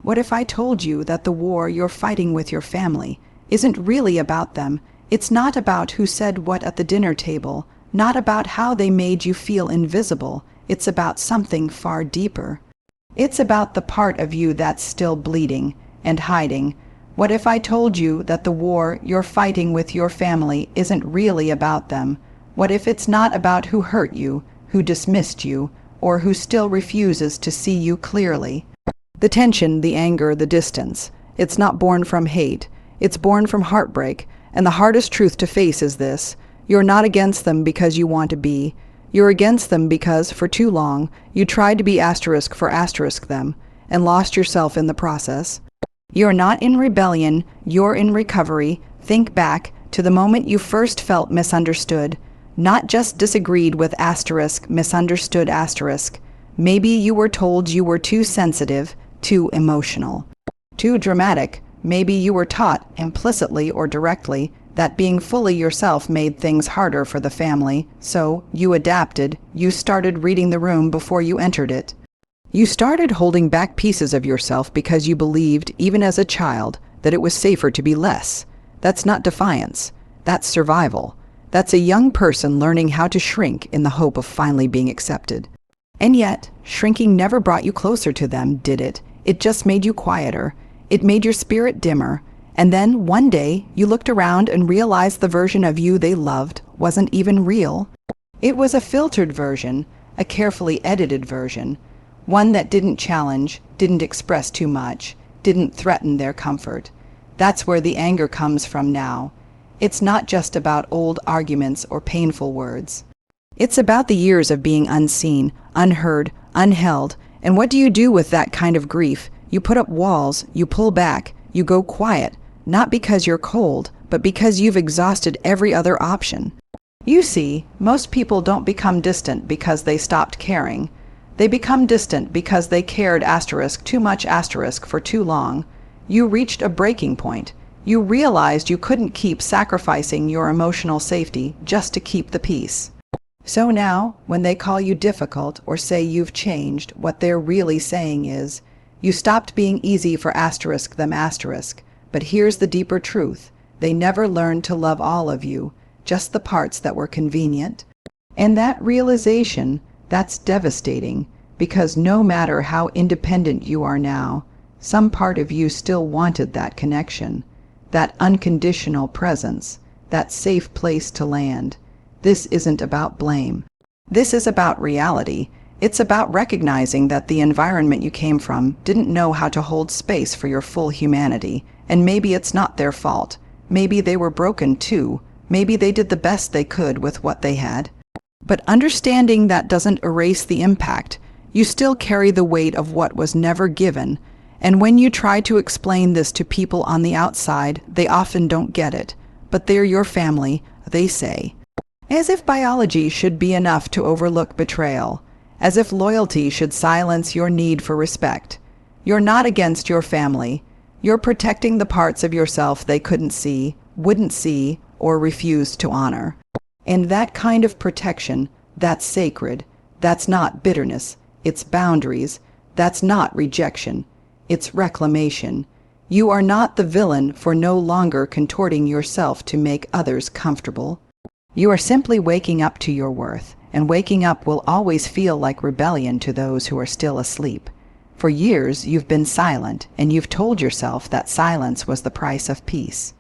What if I told you that the war you're fighting with your family isn't really about them? It's not about who said what at the dinner table, not about how they made you feel invisible. It's about something far deeper. It's about the part of you that's still bleeding and hiding. What if I told you that the war you're fighting with your family isn't really about them? What if it's not about who hurt you, who dismissed you, or who still refuses to see you clearly? The tension, the anger, the distance. It's not born from hate. It's born from heartbreak. And the hardest truth to face is this: you're not against them because you want to be. You're against them because, for too long, you tried to be asterisk for asterisk them, and lost yourself in the process. You're not in rebellion, you're in recovery. Think back to the moment you first felt misunderstood. Not just disagreed with asterisk, misunderstood asterisk. Maybe you were told you were too sensitive, too emotional, too dramatic. Maybe you were taught, implicitly or directly, that being fully yourself made things harder for the family, so you adapted. You started reading the room before you entered it. You started holding back pieces of yourself because you believed, even as a child, that it was safer to be less. That's not defiance. That's survival. That's a young person learning how to shrink in the hope of finally being accepted. And yet, shrinking never brought you closer to them, did it? It just made you quieter. It made your spirit dimmer. And then, one day, you looked around and realized the version of you they loved wasn't even real. It was a filtered version, a carefully edited version, one that didn't challenge, didn't express too much, didn't threaten their comfort. That's where the anger comes from now. It's not just about old arguments or painful words. It's about the years of being unseen, unheard, unheld. And what do you do with that kind of grief? You put up walls, you pull back, you go quiet, not because you're cold, but because you've exhausted every other option. You see, most people don't become distant because they stopped caring. They become distant because they cared asterisk too much asterisk for too long. You reached a breaking point. You realized you couldn't keep sacrificing your emotional safety just to keep the peace. So now, when they call you difficult or say you've changed, what they're really saying is, you stopped being easy for asterisk them asterisk. But here's the deeper truth. They never learned to love all of you, just the parts that were convenient. And that realization, that's devastating, because no matter how independent you are now, some part of you still wanted that connection, that unconditional presence, that safe place to land. This isn't about blame. This is about reality. It's about recognizing that the environment you came from didn't know how to hold space for your full humanity, and maybe it's not their fault. Maybe they were broken too. Maybe they did the best they could with what they had. But understanding that doesn't erase the impact. You still carry the weight of what was never given. And when you try to explain this to people on the outside, they often don't get it. But they're your family, they say. As if biology should be enough to overlook betrayal. As if loyalty should silence your need for respect. You're not against your family. You're protecting the parts of yourself they couldn't see, wouldn't see, or refused to honor. And that kind of protection, that's sacred. That's not bitterness. It's boundaries. That's not rejection. It's reclamation. You are not the villain for no longer contorting yourself to make others comfortable. You are simply waking up to your worth. And waking up will always feel like rebellion to those who are still asleep. For years, you've been silent, and you've told yourself that silence was the price of peace.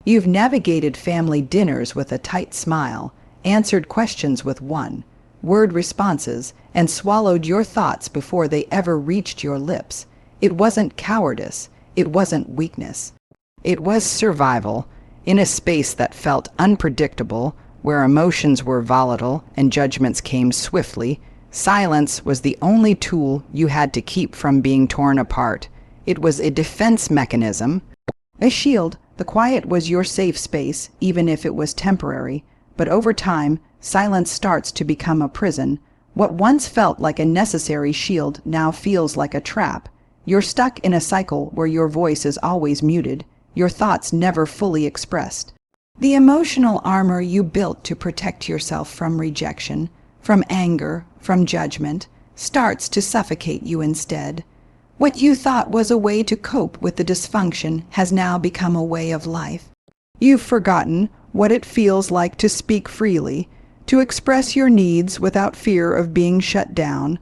You've navigated family dinners with a tight smile, answered questions with one-word responses, and swallowed your thoughts before they ever reached your lips. It wasn't cowardice. It wasn't weakness. It was survival, in a space that felt unpredictable, where emotions were volatile and judgments came swiftly. Silence was the only tool you had to keep from being torn apart. It was a defense mechanism, a shield. The quiet was your safe space, even if it was temporary. But over time, silence starts to become a prison. What once felt like a necessary shield now feels like a trap. You're stuck in a cycle where your voice is always muted, your thoughts never fully expressed. The emotional armor you built to protect yourself from rejection, from anger, from judgment, starts to suffocate you instead. What you thought was a way to cope with the dysfunction has now become a way of life. You've forgotten what it feels like to speak freely, to express your needs without fear of being shut down.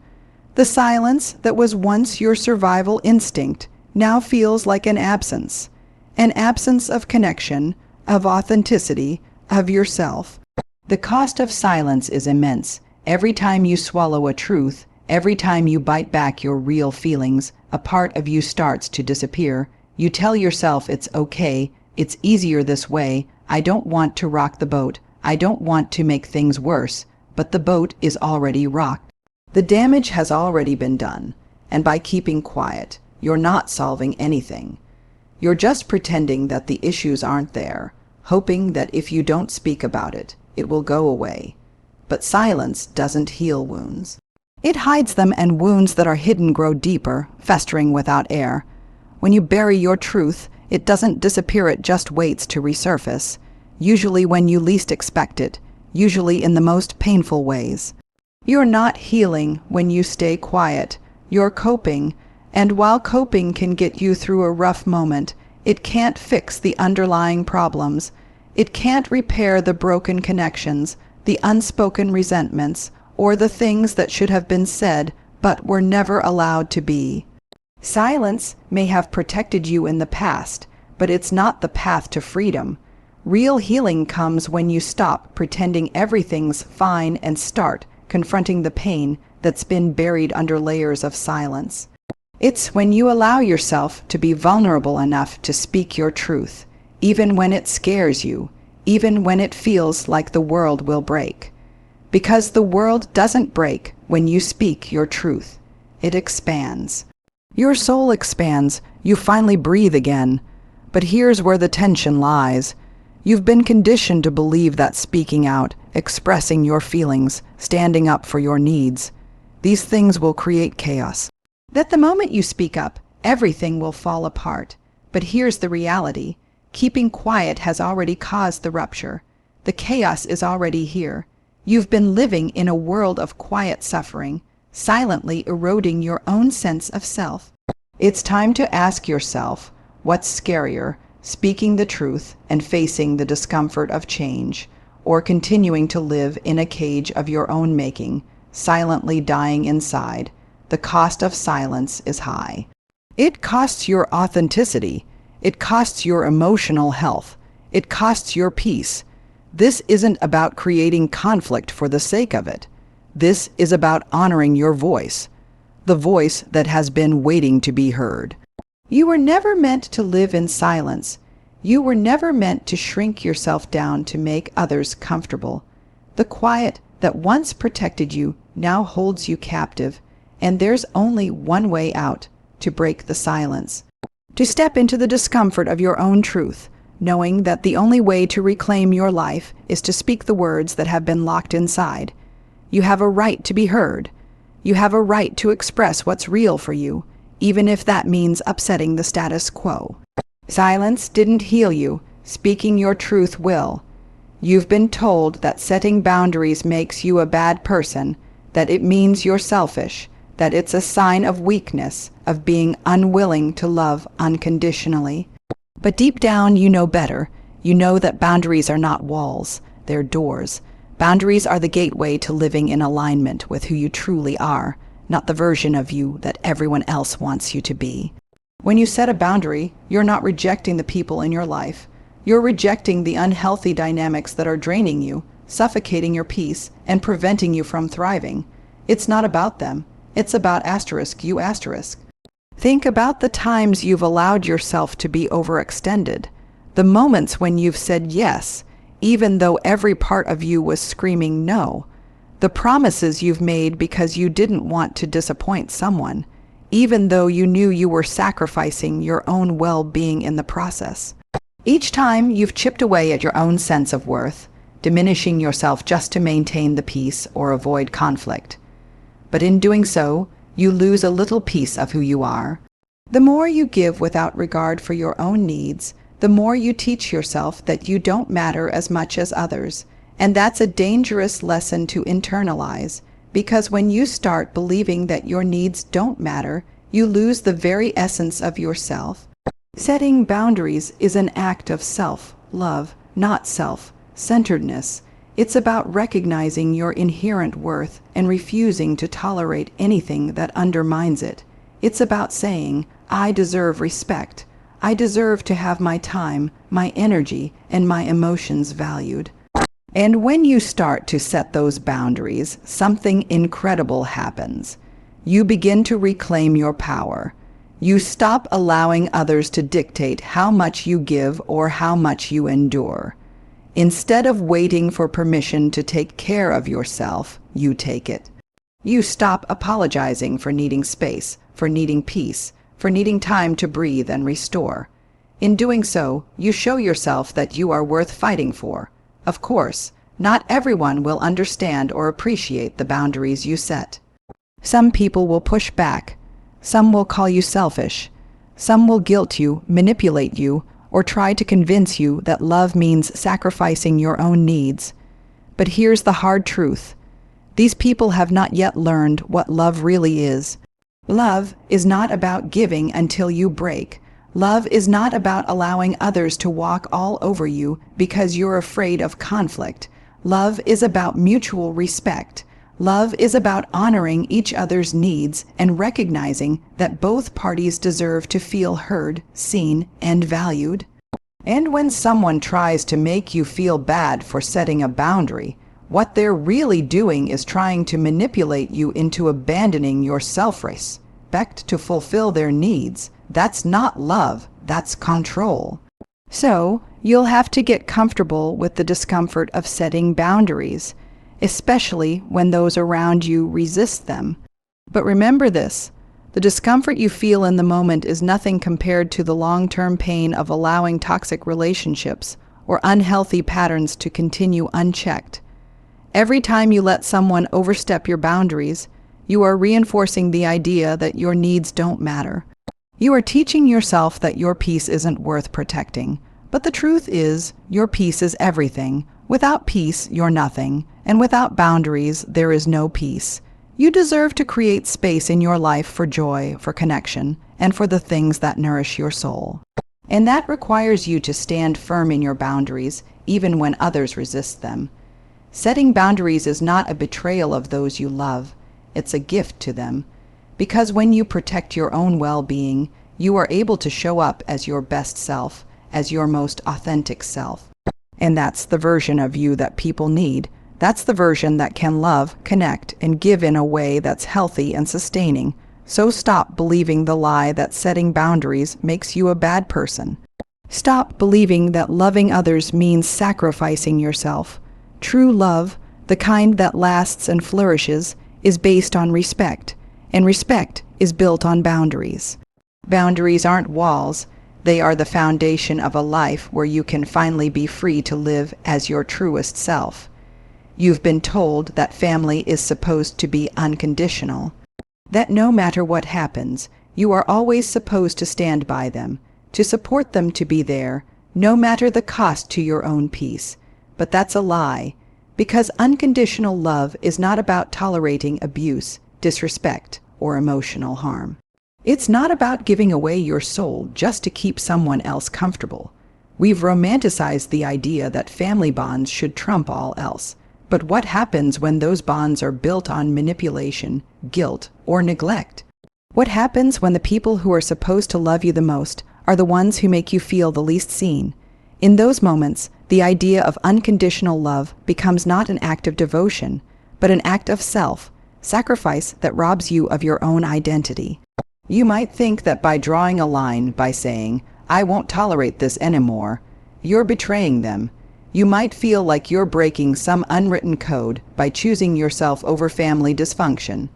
The silence that was once your survival instinct now feels like an absence of connection, of authenticity, of yourself. The cost of silence is immense. Every time you swallow a truth, every time you bite back your real feelings, a part of you starts to disappear. You tell yourself it's okay, it's easier this way, I don't want to rock the boat, I don't want to make things worse, but the boat is already rocked. The damage has already been done, and by keeping quiet, you're not solving anything. You're just pretending that the issues aren't there, hoping that if you don't speak about it, it will go away. But silence doesn't heal wounds. It hides them, and wounds that are hidden grow deeper, festering without air. When you bury your truth, it doesn't disappear, it just waits to resurface, usually when you least expect it, usually in the most painful ways. You're not healing when you stay quiet, you're coping, and while coping can get you through a rough moment, it can't fix the underlying problems. It can't repair the broken connections, the unspoken resentments, or the things that should have been said but were never allowed to be. Silence may have protected you in the past, but it's not the path to freedom. Real healing comes when you stop pretending everything's fine and start confronting the pain that's been buried under layers of silence. It's when you allow yourself to be vulnerable enough to speak your truth, even when it scares you, even when it feels like the world will break. Because the world doesn't break when you speak your truth. It expands. Your soul expands. You finally breathe again. But here's where the tension lies. You've been conditioned to believe that speaking out, expressing your feelings, standing up for your needs, these things will create chaos. That the moment you speak up, everything will fall apart. But here's the reality. Keeping quiet has already caused the rupture. The chaos is already here. You've been living in a world of quiet suffering, silently eroding your own sense of self. It's time to ask yourself, what's scarier, speaking the truth and facing the discomfort of change, or continuing to live in a cage of your own making, silently dying inside? The cost of silence is high. It costs your authenticity. It costs your emotional health. It costs your peace. This isn't about creating conflict for the sake of it. This is about honoring your voice, the voice that has been waiting to be heard. You were never meant to live in silence. You were never meant to shrink yourself down to make others comfortable. The quiet that once protected you now holds you captive, and there's only one way out: to break the silence. To step into the discomfort of your own truth, knowing that the only way to reclaim your life is to speak the words that have been locked inside. You have a right to be heard. You have a right to express what's real for you, even if that means upsetting the status quo. Silence didn't heal you. Speaking your truth will. You've been told that setting boundaries makes you a bad person, that it means you're selfish, that it's a sign of weakness, of being unwilling to love unconditionally. But deep down, you know better. You know that boundaries are not walls, they're doors. Boundaries are the gateway to living in alignment with who you truly are, not the version of you that everyone else wants you to be. When you set a boundary, you're not rejecting the people in your life. You're rejecting the unhealthy dynamics that are draining you, suffocating your peace, and preventing you from thriving. It's not about them. It's about you. Think about the times you've allowed yourself to be overextended, the moments when you've said yes, even though every part of you was screaming no, the promises you've made because you didn't want to disappoint someone, even though you knew you were sacrificing your own well-being in the process. Each time you've chipped away at your own sense of worth, diminishing yourself just to maintain the peace or avoid conflict. But in doing so, you lose a little piece of who you are. The more you give without regard for your own needs, the more you teach yourself that you don't matter as much as others, and that's a dangerous lesson to internalize, because when you start believing that your needs don't matter, You lose the very essence of yourself. Setting boundaries is an act of self-love, not self-centeredness. It's about recognizing your inherent worth and refusing to tolerate anything that undermines it. It's about saying, I deserve respect. I deserve to have my time, my energy, and my emotions valued. And when you start to set those boundaries, something incredible happens. You begin to reclaim your power. You stop allowing others to dictate how much you give or how much you endure. Instead of waiting for permission to take care of yourself, you take it. You stop apologizing for needing space, for needing peace, for needing time to breathe and restore. In doing so, you show yourself that you are worth fighting for. Of course, not everyone will understand or appreciate the boundaries you set. Some people will push back. Some will call you selfish. Some will guilt you, manipulate you, or try to convince you that love means sacrificing your own needs. But here's the hard truth. These people have not yet learned what love really is. Love is not about giving until you break. Love is not about allowing others to walk all over you because you're afraid of conflict. Love is about mutual respect. Love is about honoring each other's needs and recognizing that both parties deserve to feel heard, seen, and valued. And when someone tries to make you feel bad for setting a boundary, what they're really doing is trying to manipulate you into abandoning your self-respect to fulfill their needs. That's not love, that's control. So, you'll have to get comfortable with the discomfort of setting boundaries, especially when those around you resist them. But remember this, the discomfort you feel in the moment is nothing compared to the long-term pain of allowing toxic relationships or unhealthy patterns to continue unchecked. Every time you let someone overstep your boundaries, you are reinforcing the idea that your needs don't matter. You are teaching yourself that your peace isn't worth protecting. But the truth is, your peace is everything. Without peace, you're nothing. And without boundaries, there is no peace. You deserve to create space in your life for joy, for connection, and for the things that nourish your soul. And that requires you to stand firm in your boundaries, even when others resist them. Setting boundaries is not a betrayal of those you love. It's a gift to them. Because when you protect your own well-being, you are able to show up as your best self, as your most authentic self. And that's the version of you that people need. That's the version that can love, connect, and give in a way that's healthy and sustaining. So stop believing the lie that setting boundaries makes you a bad person. Stop believing that loving others means sacrificing yourself. True love, the kind that lasts and flourishes, is based on respect, and respect is built on boundaries. Boundaries aren't walls. They are the foundation of a life where you can finally be free to live as your truest self. You've been told that family is supposed to be unconditional, that no matter what happens, you are always supposed to stand by them, to support them to be there, no matter the cost to your own peace. But that's a lie, because unconditional love is not about tolerating abuse, disrespect, or emotional harm. It's not about giving away your soul just to keep someone else comfortable. We've romanticized the idea that family bonds should trump all else. But what happens when those bonds are built on manipulation, guilt, or neglect? What happens when the people who are supposed to love you the most are the ones who make you feel the least seen? In those moments, the idea of unconditional love becomes not an act of devotion, but an act of self-sacrifice that robs you of your own identity. You might think that by drawing a line, by saying, "I won't tolerate this anymore," you're betraying them. You might feel like you're breaking some unwritten code by choosing yourself over family dysfunction.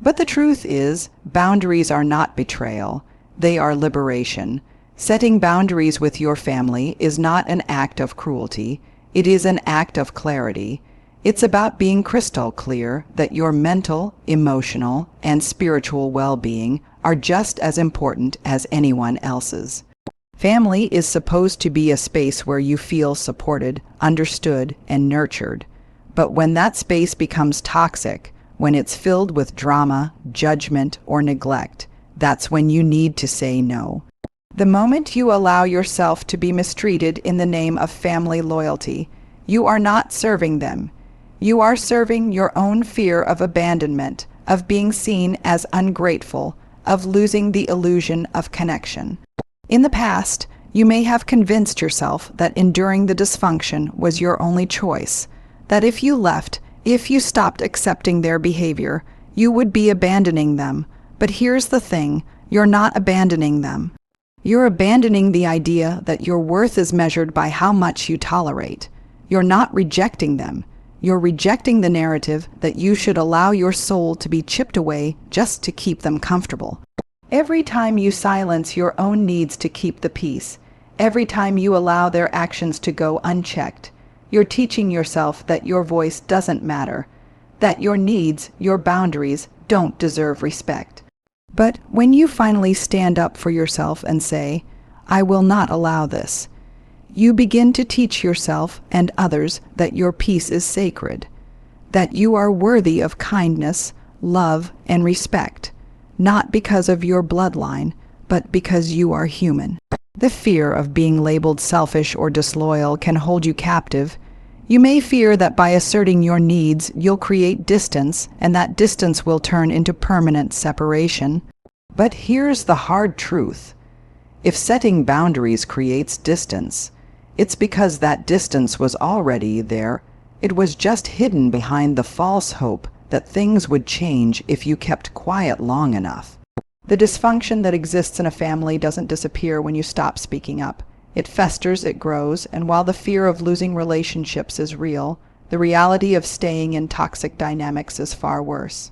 But the truth is, boundaries are not betrayal. They are liberation. Setting boundaries with your family is not an act of cruelty. It is an act of clarity. It's about being crystal clear that your mental, emotional, and spiritual well-being are just as important as anyone else's. Family is supposed to be a space where you feel supported, understood, and nurtured. But when that space becomes toxic, when it's filled with drama, judgment, or neglect, that's when you need to say no. The moment you allow yourself to be mistreated in the name of family loyalty, you are not serving them. You are serving your own fear of abandonment, of being seen as ungrateful, of losing the illusion of connection. In the past, you may have convinced yourself that enduring the dysfunction was your only choice, that if you left, if you stopped accepting their behavior, you would be abandoning them. But here's the thing, you're not abandoning them. You're abandoning the idea that your worth is measured by how much you tolerate. You're not rejecting them. You're rejecting the narrative that you should allow your soul to be chipped away just to keep them comfortable. Every time you silence your own needs to keep the peace, every time you allow their actions to go unchecked, you're teaching yourself that your voice doesn't matter, that your needs, your boundaries, don't deserve respect. But when you finally stand up for yourself and say, "I will not allow this," you begin to teach yourself and others that your peace is sacred, that you are worthy of kindness, love, and respect, not because of your bloodline, but because you are human. The fear of being labeled selfish or disloyal can hold you captive. You may fear that by asserting your needs, you'll create distance, and that distance will turn into permanent separation. But here's the hard truth. If setting boundaries creates distance, it's because that distance was already there. It was just hidden behind the false hope that things would change if you kept quiet long enough. The dysfunction that exists in a family doesn't disappear when you stop speaking up. It festers, it grows, and while the fear of losing relationships is real, the reality of staying in toxic dynamics is far worse.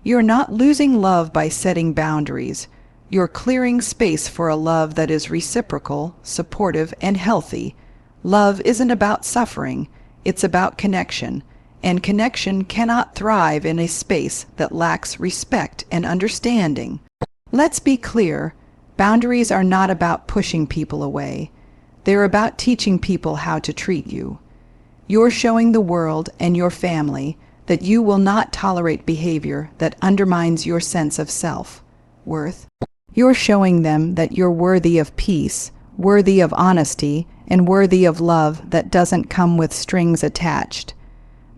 You're not losing love by setting boundaries. You're clearing space for a love that is reciprocal, supportive, and healthy. Love isn't about suffering, it's about connection, and connection cannot thrive in a space that lacks respect and understanding. Let's be clear, boundaries are not about pushing people away. They're about teaching people how to treat you. You're showing the world and your family that you will not tolerate behavior that undermines your sense of self-worth. You're showing them that you're worthy of peace, worthy of honesty, and worthy of love that doesn't come with strings attached.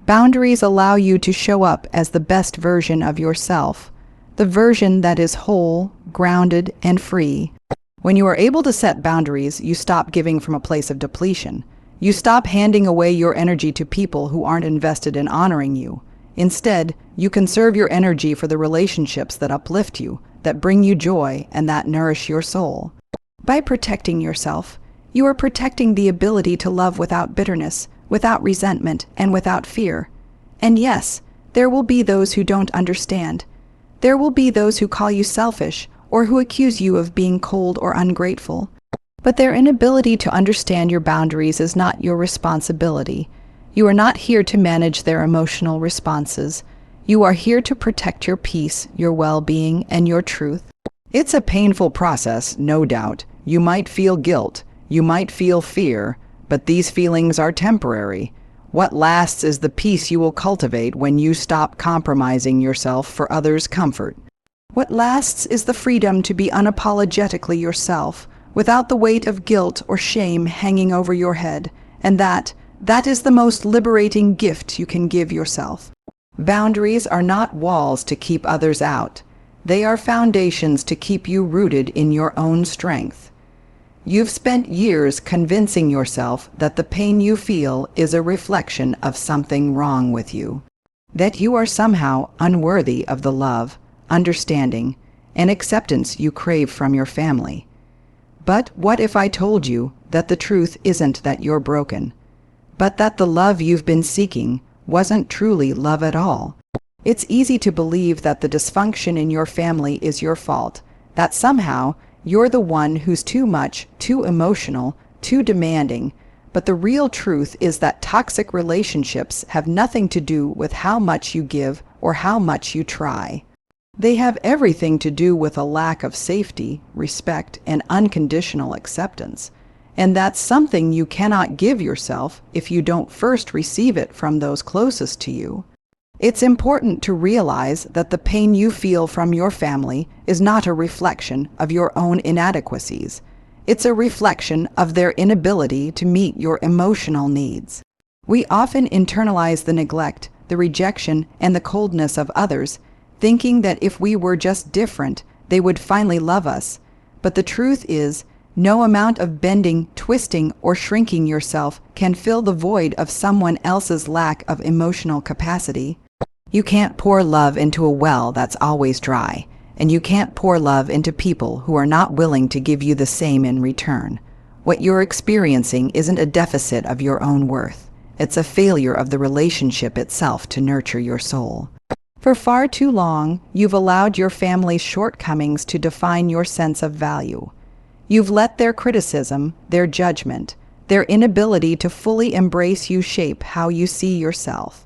Boundaries allow you to show up as the best version of yourself, the version that is whole, grounded, and free. When you are able to set boundaries, you stop giving from a place of depletion. You stop handing away your energy to people who aren't invested in honoring you. Instead, you conserve your energy for the relationships that uplift you, that bring you joy, and that nourish your soul. By protecting yourself, you are protecting the ability to love without bitterness, without resentment, and without fear. And yes, there will be those who don't understand. There will be those who call you selfish, or who accuse you of being cold or ungrateful. But their inability to understand your boundaries is not your responsibility. You are not here to manage their emotional responses. You are here to protect your peace, your well-being, and your truth. It's a painful process, no doubt. You might feel guilt. You might feel fear. But these feelings are temporary. What lasts is the peace you will cultivate when you stop compromising yourself for others' comfort. What lasts is the freedom to be unapologetically yourself, without the weight of guilt or shame hanging over your head, and that is the most liberating gift you can give yourself. Boundaries are not walls to keep others out. They are foundations to keep you rooted in your own strength. You've spent years convincing yourself that the pain you feel is a reflection of something wrong with you, that you are somehow unworthy of the love, understanding, and acceptance you crave from your family. But what if I told you that the truth isn't that you're broken, but that the love you've been seeking wasn't truly love at all? It's easy to believe that the dysfunction in your family is your fault, that somehow you're the one who's too much, too emotional, too demanding. But the real truth is that toxic relationships have nothing to do with how much you give or how much you try. They have everything to do with a lack of safety, respect, and unconditional acceptance. And that's something you cannot give yourself if you don't first receive it from those closest to you. It's important to realize that the pain you feel from your family is not a reflection of your own inadequacies. It's a reflection of their inability to meet your emotional needs. We often internalize the neglect, the rejection, and the coldness of others, thinking that if we were just different, they would finally love us. But the truth is, no amount of bending, twisting, or shrinking yourself can fill the void of someone else's lack of emotional capacity. You can't pour love into a well that's always dry, and you can't pour love into people who are not willing to give you the same in return. What you're experiencing isn't a deficit of your own worth. It's a failure of the relationship itself to nurture your soul. For far too long, you've allowed your family's shortcomings to define your sense of value. You've let their criticism, their judgment, their inability to fully embrace you shape how you see yourself.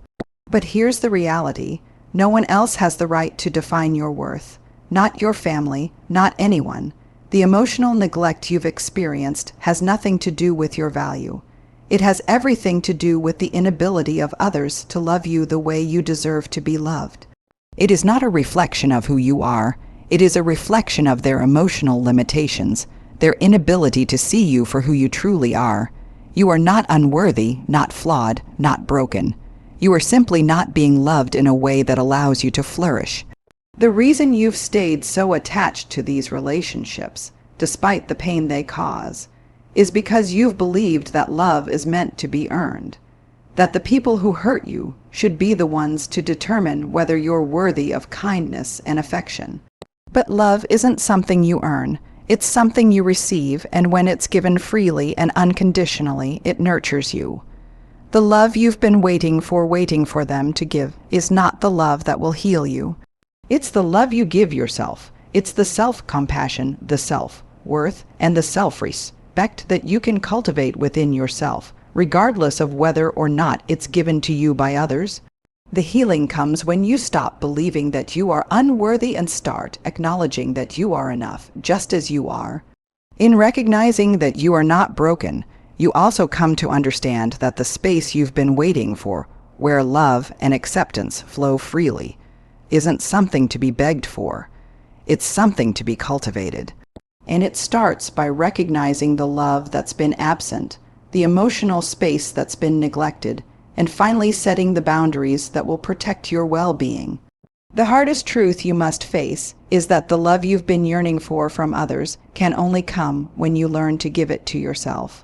But here's the reality. No one else has the right to define your worth. Not your family, not anyone. The emotional neglect you've experienced has nothing to do with your value. It has everything to do with the inability of others to love you the way you deserve to be loved. It is not a reflection of who you are. It is a reflection of their emotional limitations, their inability to see you for who you truly are. You are not unworthy, not flawed, not broken. You are simply not being loved in a way that allows you to flourish. The reason you've stayed so attached to these relationships, despite the pain they cause, is because you've believed that love is meant to be earned, that the people who hurt you should be the ones to determine whether you're worthy of kindness and affection. But love isn't something you earn. It's something you receive, and when it's given freely and unconditionally, it nurtures you. The love you've been waiting for them to give is not the love that will heal you. It's the love you give yourself. It's the self-compassion, the self-worth, and the self-respect that you can cultivate within yourself, regardless of whether or not it's given to you by others. The healing comes when you stop believing that you are unworthy and start acknowledging that you are enough, just as you are. In recognizing that you are not broken, you also come to understand that the space you've been waiting for, where love and acceptance flow freely, isn't something to be begged for. It's something to be cultivated. And it starts by recognizing the love that's been absent, the emotional space that's been neglected, and finally setting the boundaries that will protect your well-being. The hardest truth you must face is that the love you've been yearning for from others can only come when you learn to give it to yourself.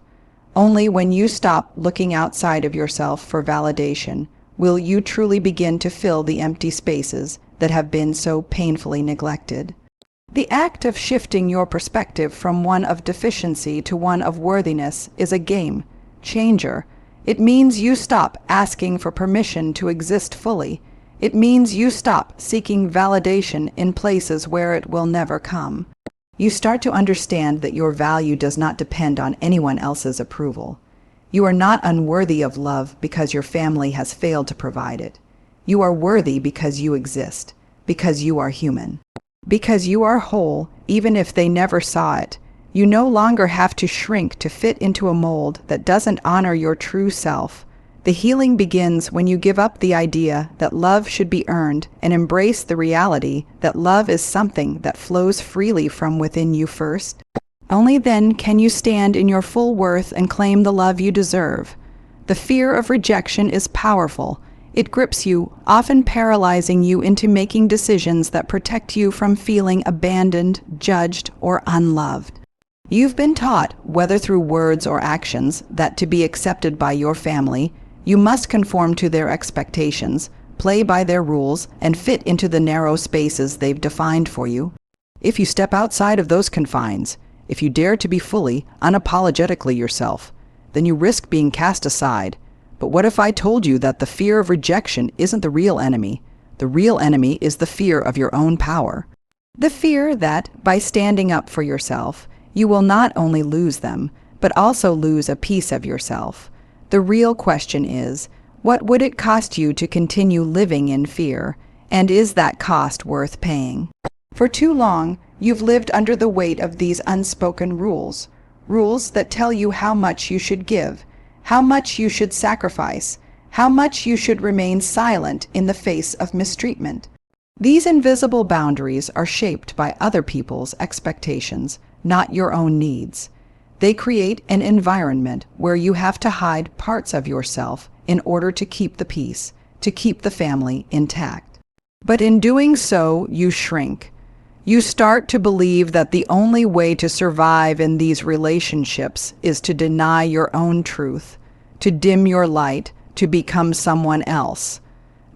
Only when you stop looking outside of yourself for validation will you truly begin to fill the empty spaces that have been so painfully neglected. The act of shifting your perspective from one of deficiency to one of worthiness is a game changer. It means you stop asking for permission to exist fully. It means you stop seeking validation in places where it will never come. You start to understand that your value does not depend on anyone else's approval. You are not unworthy of love because your family has failed to provide it. You are worthy because you exist, because you are human, because you are whole, even if they never saw it. You no longer have to shrink to fit into a mold that doesn't honor your true self. The healing begins when you give up the idea that love should be earned and embrace the reality that love is something that flows freely from within you first. Only then can you stand in your full worth and claim the love you deserve. The fear of rejection is powerful. It grips you, often paralyzing you into making decisions that protect you from feeling abandoned, judged, or unloved. You've been taught, whether through words or actions, that to be accepted by your family, you must conform to their expectations, play by their rules, and fit into the narrow spaces they've defined for you. If you step outside of those confines, if you dare to be fully, unapologetically yourself, then you risk being cast aside. But what if I told you that the fear of rejection isn't the real enemy? The real enemy is the fear of your own power. The fear that, by standing up for yourself, you will not only lose them, but also lose a piece of yourself. The real question is, what would it cost you to continue living in fear? And is that cost worth paying? For too long, you've lived under the weight of these unspoken rules. Rules that tell you how much you should give, how much you should sacrifice, how much you should remain silent in the face of mistreatment. These invisible boundaries are shaped by other people's expectations, not your own needs. They create an environment where you have to hide parts of yourself in order to keep the peace, to keep the family intact. But in doing so, you shrink. You start to believe that the only way to survive in these relationships is to deny your own truth, to dim your light, to become someone else.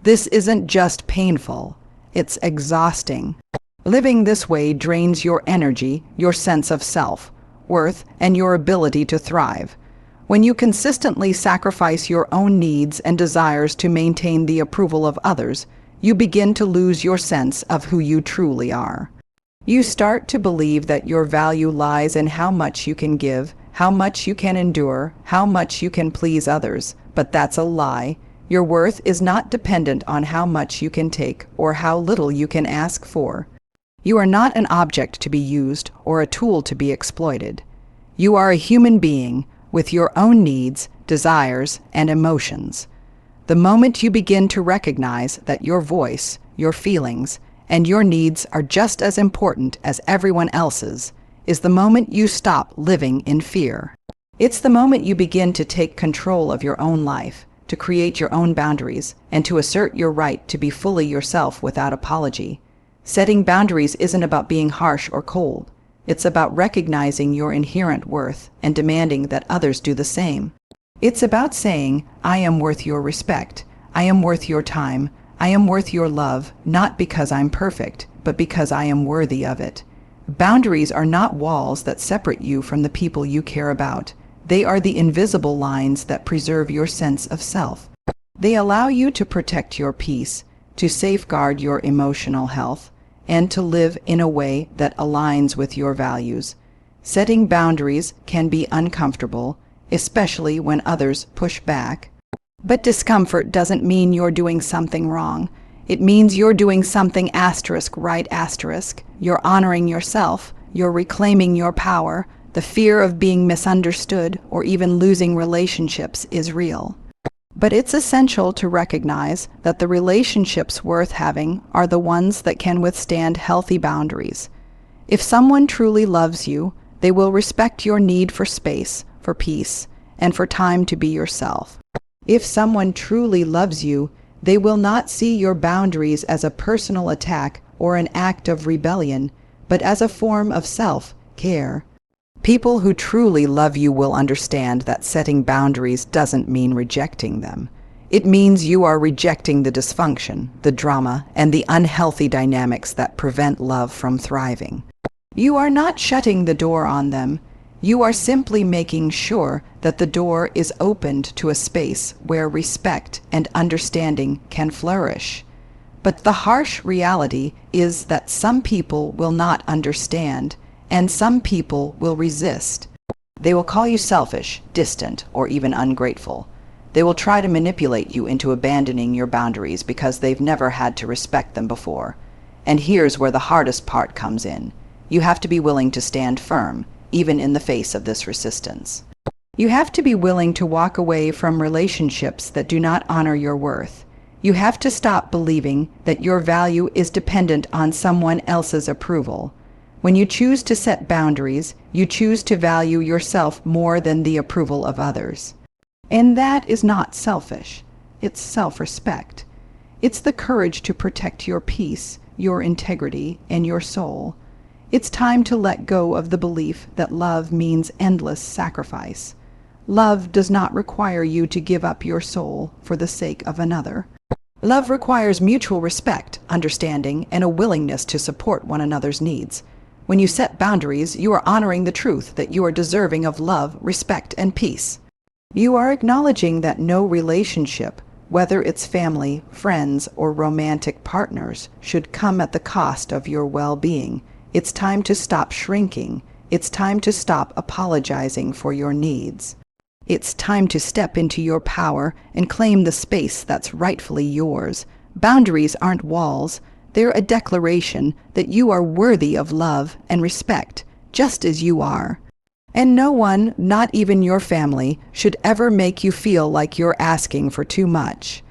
This isn't just painful, it's exhausting. Living this way drains your energy, your sense of self, worth, and your ability to thrive. When you consistently sacrifice your own needs and desires to maintain the approval of others, you begin to lose your sense of who you truly are. You start to believe that your value lies in how much you can give, how much you can endure, how much you can please others, but that's a lie. Your worth is not dependent on how much you can take or how little you can ask for. You are not an object to be used or a tool to be exploited. You are a human being with your own needs, desires, and emotions. The moment you begin to recognize that your voice, your feelings, and your needs are just as important as everyone else's, is the moment you stop living in fear. It's the moment you begin to take control of your own life, to create your own boundaries, and to assert your right to be fully yourself without apology. Setting boundaries isn't about being harsh or cold. It's about recognizing your inherent worth and demanding that others do the same. It's about saying, I am worth your respect. I am worth your time. I am worth your love, not because I'm perfect, but because I am worthy of it. Boundaries are not walls that separate you from the people you care about. They are the invisible lines that preserve your sense of self. They allow you to protect your peace, to safeguard your emotional health, and to live in a way that aligns with your values. Setting boundaries can be uncomfortable, especially when others push back. But discomfort doesn't mean you're doing something wrong. It means you're doing something right. You're honoring yourself. You're reclaiming your power. The fear of being misunderstood or even losing relationships is real. But it's essential to recognize that the relationships worth having are the ones that can withstand healthy boundaries. If someone truly loves you, they will respect your need for space, for peace, and for time to be yourself. If someone truly loves you, they will not see your boundaries as a personal attack or an act of rebellion, but as a form of self-care. People who truly love you will understand that setting boundaries doesn't mean rejecting them. It means you are rejecting the dysfunction, the drama, and the unhealthy dynamics that prevent love from thriving. You are not shutting the door on them. You are simply making sure that the door is opened to a space where respect and understanding can flourish. But the harsh reality is that some people will not understand, and some people will resist. They will call you selfish, distant, or even ungrateful. They will try to manipulate you into abandoning your boundaries because they've never had to respect them before. And here's where the hardest part comes in. You have to be willing to stand firm, even in the face of this resistance. You have to be willing to walk away from relationships that do not honor your worth. You have to stop believing that your value is dependent on someone else's approval. When you choose to set boundaries, you choose to value yourself more than the approval of others. And that is not selfish. It's self-respect. It's the courage to protect your peace, your integrity, and your soul. It's time to let go of the belief that love means endless sacrifice. Love does not require you to give up your soul for the sake of another. Love requires mutual respect, understanding, and a willingness to support one another's needs. When you set boundaries, you are honoring the truth that you are deserving of love, respect, and peace. You are acknowledging that no relationship, whether it's family, friends, or romantic partners, should come at the cost of your well-being. It's time to stop shrinking. It's time to stop apologizing for your needs. It's time to step into your power and claim the space that's rightfully yours. Boundaries aren't walls. They're a declaration that you are worthy of love and respect, just as you are. And no one, not even your family, should ever make you feel like you're asking for too much.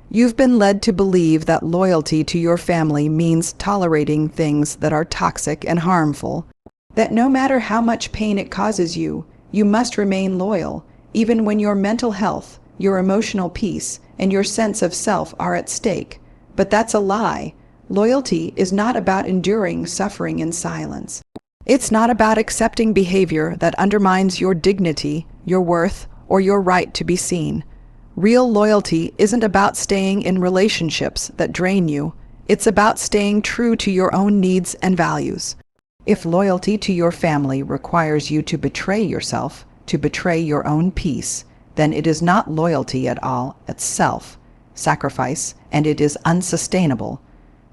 You've been led to believe that loyalty to your family means tolerating things that are toxic and harmful, that no matter how much pain it causes you, you must remain loyal, even when your mental health, your emotional peace, and your sense of self are at stake. But that's a lie. Loyalty is not about enduring suffering in silence. It's not about accepting behavior that undermines your dignity, your worth, or your right to be seen. Real loyalty isn't about staying in relationships that drain you. It's about staying true to your own needs and values. If loyalty to your family requires you to betray yourself, to betray your own peace, then it is not loyalty at all, it's self-sacrifice, and it is unsustainable.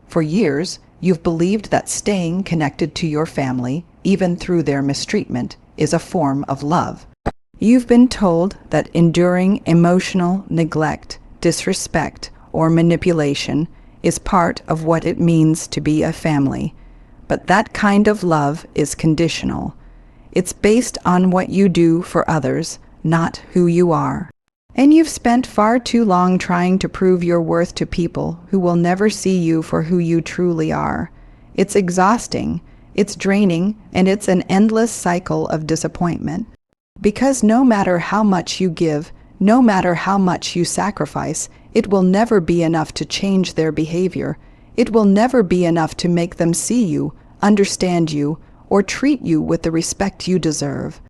For years, you've believed that staying connected to your family, even through their mistreatment, is a form of love. You've been told that enduring emotional neglect, disrespect, or manipulation is part of what it means to be a family. But that kind of love is conditional. It's based on what you do for others, not who you are. And you've spent far too long trying to prove your worth to people who will never see you for who you truly are. It's exhausting, it's draining, and it's an endless cycle of disappointment. Because no matter how much you give, no matter how much you sacrifice, it will never be enough to change their behavior. It will never be enough to make them see you, understand you, or treat you with the respect you deserve.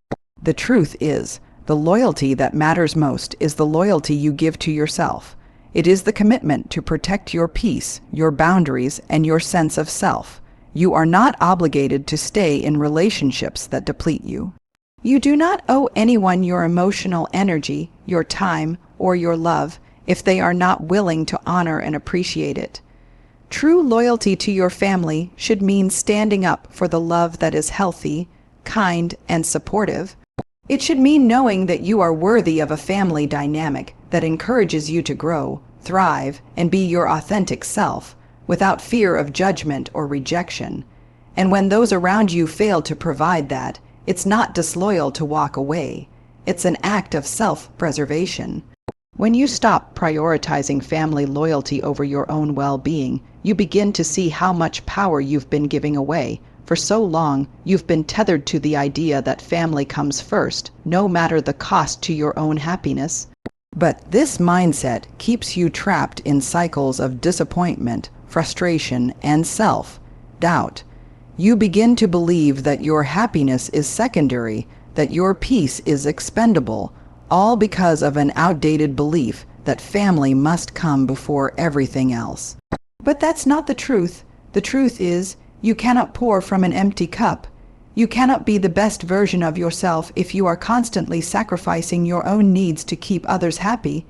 The truth is, the loyalty that matters most is the loyalty you give to yourself. It is the commitment to protect your peace, your boundaries, and your sense of self. You are not obligated to stay in relationships that deplete you. You do not owe anyone your emotional energy, your time, or your love if they are not willing to honor and appreciate it. True loyalty to your family should mean standing up for the love that is healthy, kind, and supportive. It should mean knowing that you are worthy of a family dynamic that encourages you to grow, thrive, and be your authentic self, without fear of judgment or rejection. And when those around you fail to provide that, it's not disloyal to walk away. It's an act of self-preservation. When you stop prioritizing family loyalty over your own well-being, you begin to see how much power you've been giving away. For so long, you've been tethered to the idea that family comes first, no matter the cost to your own happiness. But this mindset keeps you trapped in cycles of disappointment, frustration, and self-doubt. You begin to believe that your happiness is secondary, that your peace is expendable, all because of an outdated belief that family must come before everything else. But that's not the truth. The truth is, you cannot pour from an empty cup. You cannot be the best version of yourself if you are constantly sacrificing your own needs to keep others happy.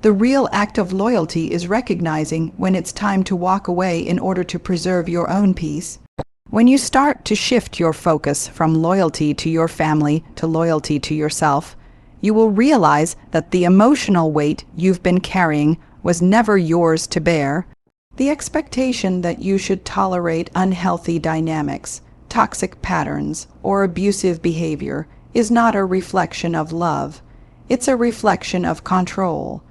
The real act of loyalty is recognizing when it's time to walk away in order to preserve your own peace. When you start to shift your focus from loyalty to your family to loyalty to yourself, you will realize that the emotional weight you've been carrying was never yours to bear. The expectation that you should tolerate unhealthy dynamics, toxic patterns, or abusive behavior is not a reflection of love. It's a reflection of control.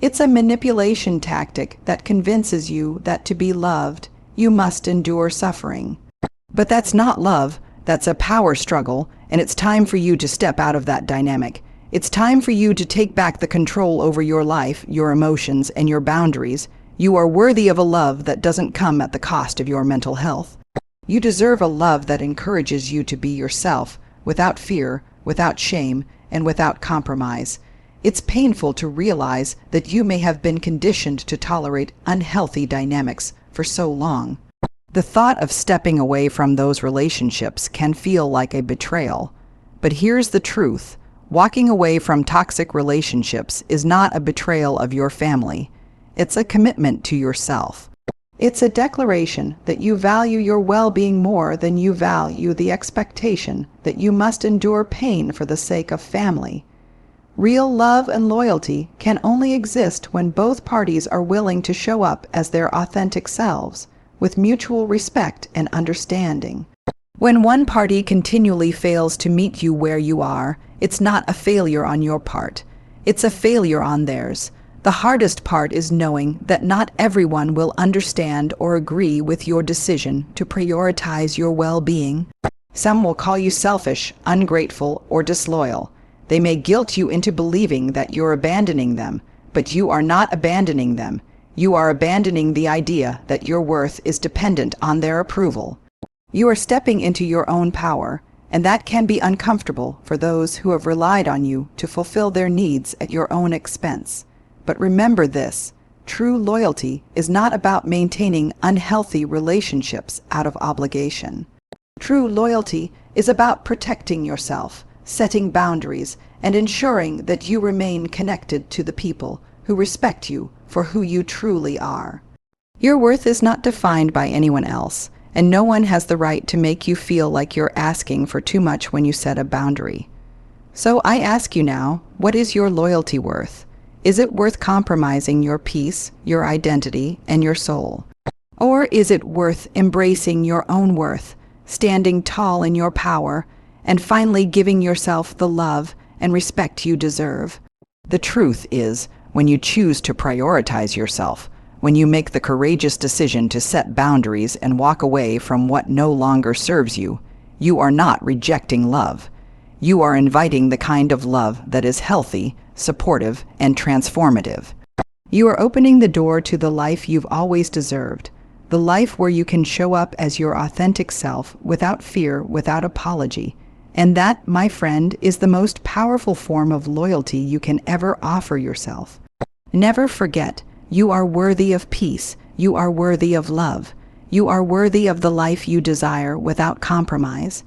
It's a manipulation tactic that convinces you that to be loved, you must endure suffering. But that's not love, that's a power struggle, and it's time for you to step out of that dynamic. It's time for you to take back the control over your life, your emotions, and your boundaries. You are worthy of a love that doesn't come at the cost of your mental health. You deserve a love that encourages you to be yourself, without fear, without shame, and without compromise. It's painful to realize that you may have been conditioned to tolerate unhealthy dynamics for so long. The thought of stepping away from those relationships can feel like a betrayal. But here's the truth. Walking away from toxic relationships is not a betrayal of your family. It's a commitment to yourself. It's a declaration that you value your well-being more than you value the expectation that you must endure pain for the sake of family. Real love and loyalty can only exist when both parties are willing to show up as their authentic selves, with mutual respect and understanding. When one party continually fails to meet you where you are, it's not a failure on your part. It's a failure on theirs. The hardest part is knowing that not everyone will understand or agree with your decision to prioritize your well-being. Some will call you selfish, ungrateful, or disloyal. They may guilt you into believing that you're abandoning them, but you are not abandoning them. You are abandoning the idea that your worth is dependent on their approval. You are stepping into your own power, and that can be uncomfortable for those who have relied on you to fulfill their needs at your own expense. But remember this: true loyalty is not about maintaining unhealthy relationships out of obligation. True loyalty is about protecting yourself, setting boundaries, and ensuring that you remain connected to the people who respect you for who you truly are. Your worth is not defined by anyone else, and no one has the right to make you feel like you're asking for too much when you set a boundary. So I ask you now, what is your loyalty worth? Is it worth compromising your peace, your identity, and your soul? Or is it worth embracing your own worth, standing tall in your power, and finally giving yourself the love and respect you deserve? The truth is, when you choose to prioritize yourself, when you make the courageous decision to set boundaries and walk away from what no longer serves you, you are not rejecting love. You are inviting the kind of love that is healthy, supportive, and transformative. You are opening the door to the life you've always deserved, the life where you can show up as your authentic self without fear, without apology. And that, my friend, is the most powerful form of loyalty you can ever offer yourself. Never forget, you are worthy of peace. You are worthy of love. You are worthy of the life you desire without compromise.